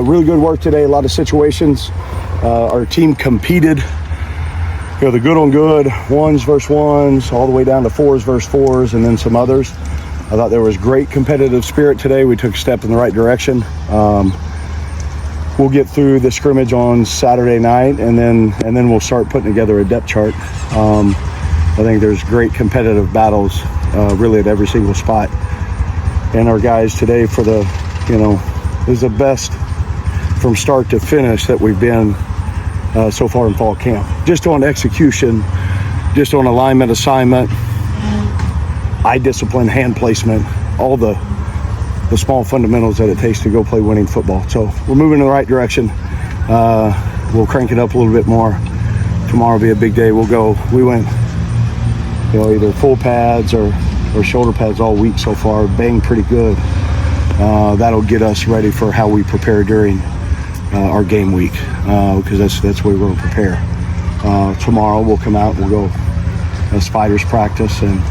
Really good work today, a lot of situations. Our team competed, the good on good, ones versus ones, all the way down to fours versus fours, and then some others. I thought there was great competitive spirit today. We took a step in the right direction. We'll get through the scrimmage on Saturday night, and then we'll start putting together a depth chart. I think there's great competitive battles really at every single spot. And our guys today for is the best from start to finish that we've been so far in fall camp. Just on execution, just on alignment, assignment, eye discipline, hand placement, all the small fundamentals that it takes to go play winning football. So we're moving in the right direction. We'll crank it up a little bit more. Tomorrow will be a big day. We went either full pads or shoulder pads all week so far, banged pretty good. That'll get us ready for how we prepare during our game week, because that's where we're going to prepare. Tomorrow we'll come out and we'll go as fighters practice, and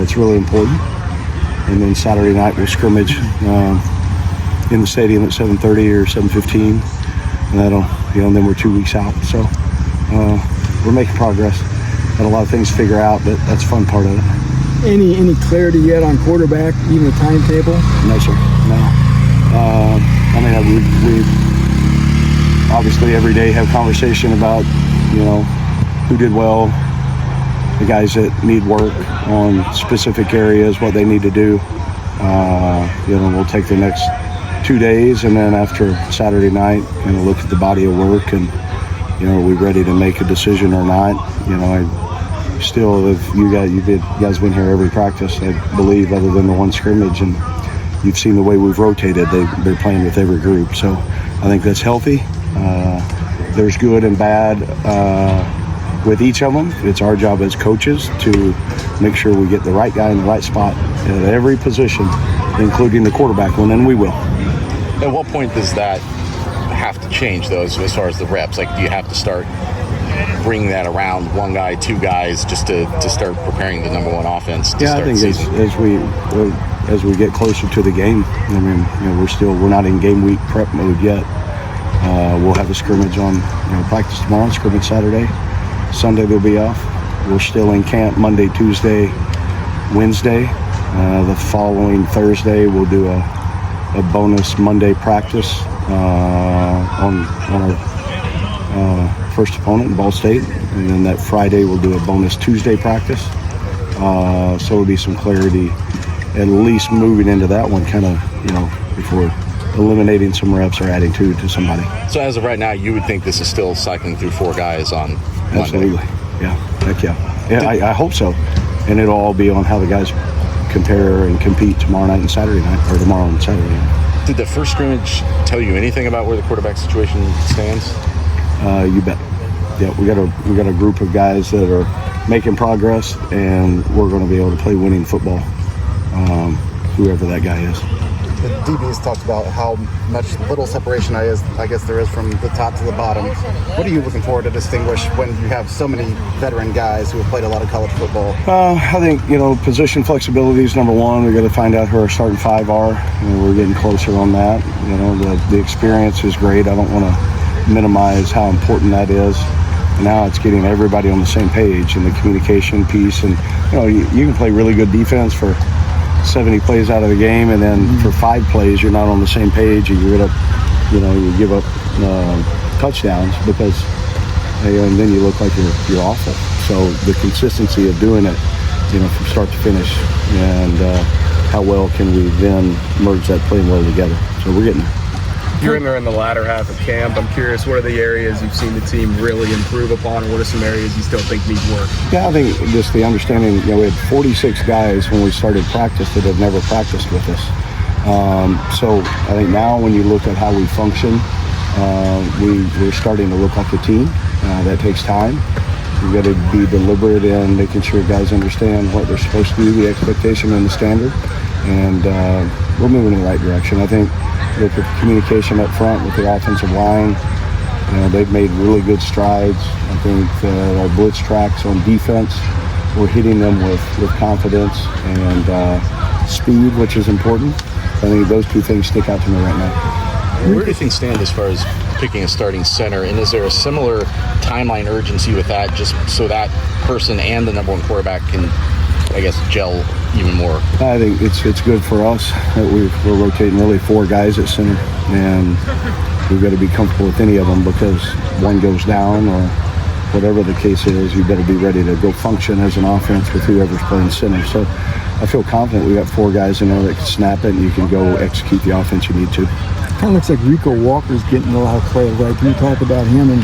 it's really important. And then Saturday night we'll scrimmage in the stadium at 7:30 or 7:15, and that'll and then we're 2 weeks out. So we're making progress. Got a lot of things to figure out, but that's the fun part of it. Any clarity yet on quarterback, even a timetable? No, sir. No. We obviously every day have conversation about, who did well, the guys that need work on specific areas, what they need to do. We'll take the next 2 days, and then after Saturday night, look at the body of work, and, are we ready to make a decision or not? Still, if you guys been here every practice, I believe, other than the one scrimmage, and you've seen the way we've rotated. They're playing with every group, so I think that's healthy. There's good and bad with each of them. It's our job as coaches to make sure we get the right guy in the right spot at every position, including the quarterback one, and we will. At what point does that have to change, though, as far as the reps? Like, do you have to start bringing that around one guy, two guys, just to start preparing the number one offense to start I think the season? as we get closer to the game, we're not in game week prep mode yet. We'll have a scrimmage on practice tomorrow, scrimmage Saturday. Sunday they'll be off. We're still in camp Monday, Tuesday, Wednesday. The following Thursday we'll do a bonus Monday practice on our first opponent in Ball State, and then that Friday we'll do a bonus Tuesday practice. So there'll be some clarity, at least moving into that one, before eliminating some reps or adding two to somebody. So as of right now, you would think this is still cycling through four guys on Monday? Absolutely, yeah, heck yeah. I hope so, and it'll all be on how the guys compare and compete tomorrow night and Saturday night, or tomorrow and Saturday night. Did the first scrimmage tell you anything about where the quarterback situation stands? You bet. Yeah, we got a group of guys that are making progress, and we're going to be able to play winning football, whoever that guy is. The DBs talked about how much little separation there is from the top to the bottom. What are you looking for to distinguish when you have so many veteran guys who have played a lot of college football? I think, position flexibility is number one. We got to find out who our starting five are. We're getting closer on that. The experience is great. I don't want to minimize how important that is. Now it's getting everybody on the same page and the communication piece. And, you can play really good defense for 70 plays out of the game, and then for 5 plays you're not on the same page, and you give up touchdowns because and then you look like you're awful. So the consistency of doing it, from start to finish, and how well can we then merge that playing well together. So we're getting there. You're in there in the latter half of camp. I'm curious, what are the areas you've seen the team really improve upon, and what are some areas you still think need work? Yeah, I think just the understanding, we had 46 guys when we started practice that had never practiced with us. So I think now when you look at how we function, we're starting to look like a team. That takes time. You've got to be deliberate in making sure guys understand what they're supposed to do, the expectation and the standard, and we're moving in the right direction. I think with the communication up front with the offensive line, they've made really good strides. I think our blitz tracks on defense, we're hitting them with confidence and speed, which is important. I think those two things stick out to me right now. Where do things stand as far as picking a starting center? And is there a similar timeline urgency with that, just so that person and the number one quarterback can, I guess, gel even more? I think it's good for us that we're rotating really 4 guys at center, and we've got to be comfortable with any of them, because one goes down or whatever the case is, you better be ready to go function as an offense with whoever's playing center. So I feel confident we got 4 guys in there that can snap it, and you can go execute the offense you need to. Kind of looks like Rico Walker's getting a lot of play. Right? Can you talk about him, and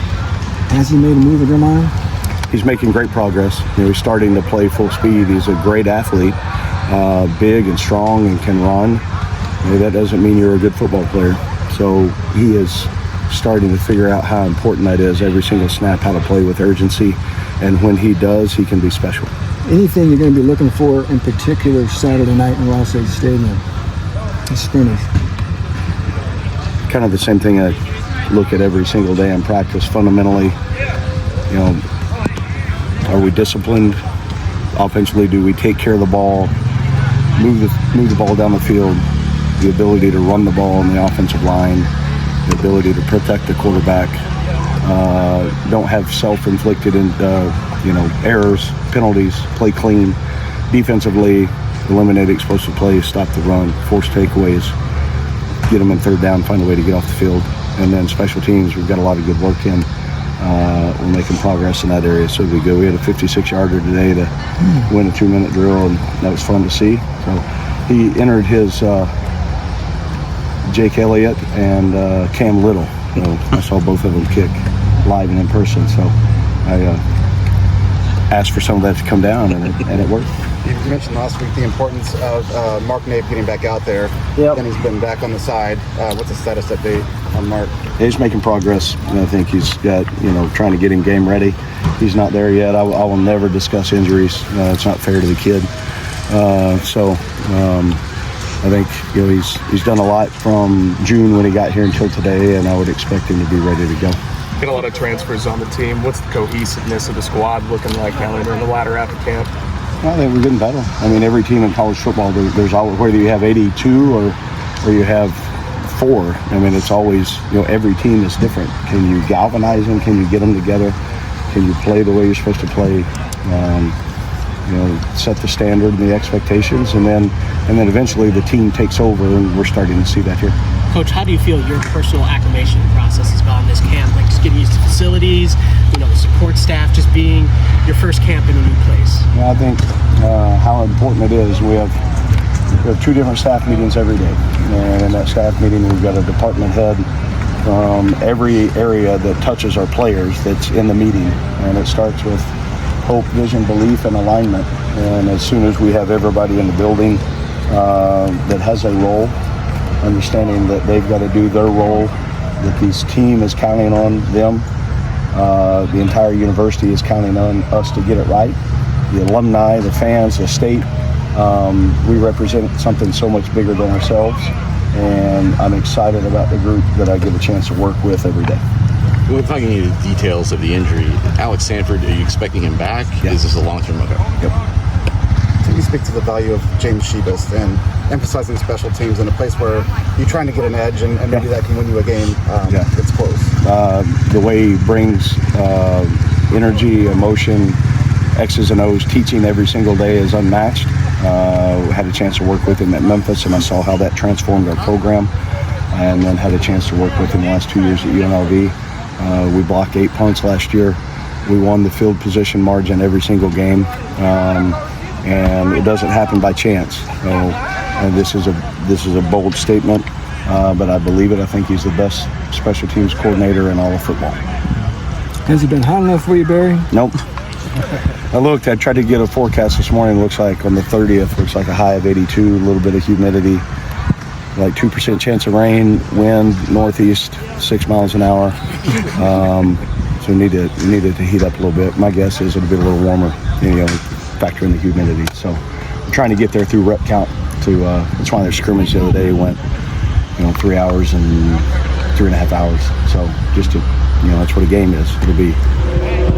has he made a move in your mind? He's making great progress. He's starting to play full speed. He's a great athlete, big and strong and can run. That doesn't mean you're a good football player. So he is starting to figure out how important that is every single snap, how to play with urgency. And when he does, he can be special. Anything you're going to be looking for in particular Saturday night in Ross-Ade Stadium? The scrimmage. Kind of the same thing I look at every single day in practice. Fundamentally, are we disciplined? Offensively, do we take care of the ball, move the ball down the field, the ability to run the ball on the offensive line, the ability to protect the quarterback, don't have self-inflicted errors, penalties, play clean, defensively, eliminate explosive plays, stop the run, force takeaways, get them in third down, find a way to get off the field. And then special teams, we've got a lot of good work in. We're making progress in that area. So we go. We had a 56-yarder today to win a 2-minute drill, and that was fun to see. So he entered his Jake Elliott and Cam Little. I saw both of them kick live and in person. So I asked for some of that to come down, and it worked. You mentioned last week the importance of Mark Nape getting back out there. Yep. And he's been back on the side. What's the status update on Mark? He's making progress, and I think he's got, trying to get him game ready. He's not there yet. I will never discuss injuries. It's not fair to the kid. I think he's done a lot from June when he got here until today, and I would expect him to be ready to go. Get a lot of transfers on the team. What's the cohesiveness of the squad looking like now that we're in the latter half of camp? Well, I think we're getting better. I mean, every team in college football, there's always, whether you have 82 or you have 4. I mean, it's always, every team is different. Can you galvanize them? Can you get them together? Can you play the way you're supposed to play? Set the standard and the expectations, and then eventually the team takes over, and we're starting to see that here. Coach, how do you feel your personal acclimation process has gone this camp? Like just getting used to facilities, the support staff, just being your first camp in a new place. Yeah, I think how important it is. We have 2 different staff meetings every day, and in that staff meeting we've got a department head from every area that touches our players that's in the meeting, and it starts with hope, vision, belief, and alignment. And as soon as we have everybody in the building that has a role, understanding that they've got to do their role, that this team is counting on them, the entire university is counting on us to get it right. The alumni, the fans, the state, we represent something so much bigger than ourselves, and I'm excited about the group that I get a chance to work with every day. Without getting into the details of the injury, Alex Sanford, are you expecting him back? Yeah. Is this a long-term? Okay. Yep. Can you speak to the value of James Shebas and emphasizing special teams in a place where you're trying to get an edge, and maybe that can win you a game that's close? The way he brings energy, emotion, X's and O's, teaching every single day is unmatched. We had a chance to work with him at Memphis, and I saw how that transformed our program, and then had a chance to work with him the last 2 years at UNLV. We blocked 8 punts last year. We won the field position margin every single game, and it doesn't happen by chance. And this is a bold statement, but I believe it. I think he's the best special teams coordinator in all of football. Has it been hot enough for you, Barry? Nope. I tried to get a forecast this morning. Looks like on the 30th, looks like a high of 82, a little bit of humidity, like 2% chance of rain, wind northeast, 6 miles an hour. So we needed to heat up a little bit. My guess is it'll be a little warmer, factor in the humidity. So I'm trying to get there through rep count. That's why their scrimmage the other day went, 3 hours and 3.5 hours. So just to, that's what a game is. It'll be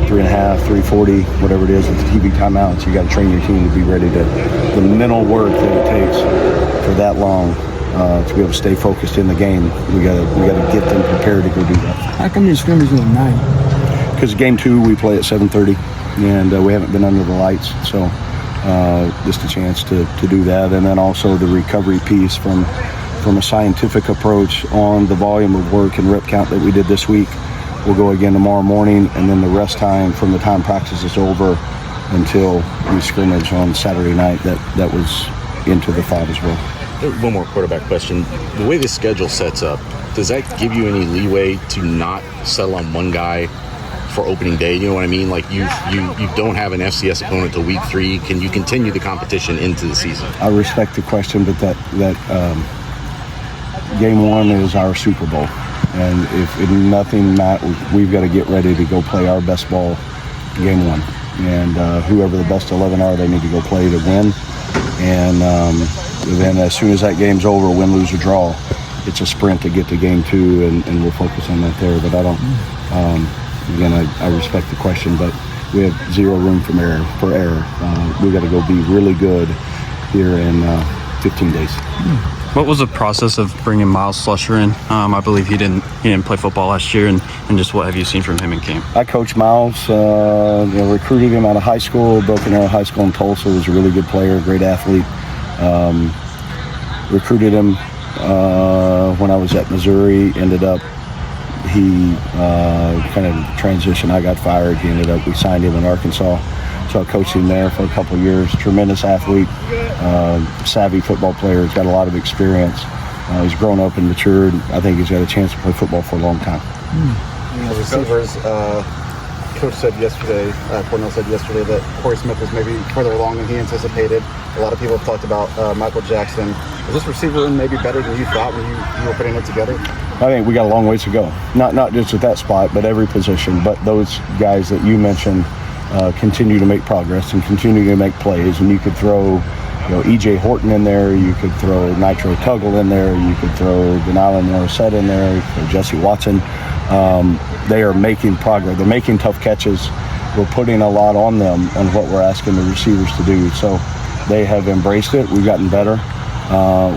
3.5, 3:40, whatever it is with the TV timeouts. You got to train your team to be ready to, the mental work that it takes for that long to be able to stay focused in the game. We gotta get them prepared to go do that. How come you scrimmaging at 9? Because game 2 we play at 7:30, and we haven't been under the lights, so just a chance to do that, and then also the recovery piece from a scientific approach on the volume of work and rep count that we did this week. We'll go again tomorrow morning, and then the rest time from the time practice is over until we scrimmage on Saturday night. That was into the thought as well. One more quarterback question. The way the schedule sets up, does that give you any leeway to not settle on one guy for opening day? You know what I mean? Like you don't have an FCS opponent till week 3. Can you continue the competition into the season? I respect the question, but that game 1 is our Super Bowl, and if nothing matters, we've got to get ready to go play our best ball game 1, and whoever the best 11 are, they need to go play to win. And then as soon as that game's over, win, lose, or draw, it's a sprint to get to game 2, and we'll focus on that there. But I don't. Again, I respect the question, but we have zero room for error. We got to go be really good here in 15 days. What was the process of bringing Miles Slusher in? I believe he didn't play football last year, and just what have you seen from him in camp? I coached Miles, recruited him out of high school, Broken Arrow High School in Tulsa. Was a really good player, great athlete. Recruited him when I was at Missouri. Ended up he kind of transitioned. I got fired. We signed him in Arkansas. So I coached him there for a couple of years. Tremendous athlete, savvy football player. He's got a lot of experience. He's grown up and matured. I think he's got a chance to play football for a long time. The receivers, Coach said yesterday, Cornell said yesterday that Corey Smith was maybe further along than he anticipated. A lot of people have talked about Michael Jackson. Is this receiver room maybe better than you thought when you were putting it together? I think we got a long ways to go. Not just at that spot, but every position. But those guys that you mentioned continue to make progress and continue to make plays. And you could throw, E.J. Horton in there. You could throw Nitro Tuggle in there. You could throw Denali Morissette in there. Or Jesse Watson. They are making progress. They're making tough catches. We're putting a lot on them on what we're asking the receivers to do. So they have embraced it. We've gotten better.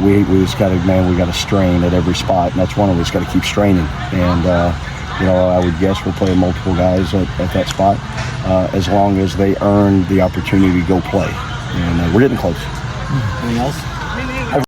We just got to strain at every spot, and that's one of us got to keep straining. And I would guess we'll play multiple guys at that spot as long as they earn the opportunity to go play. And we're getting close. Anything else?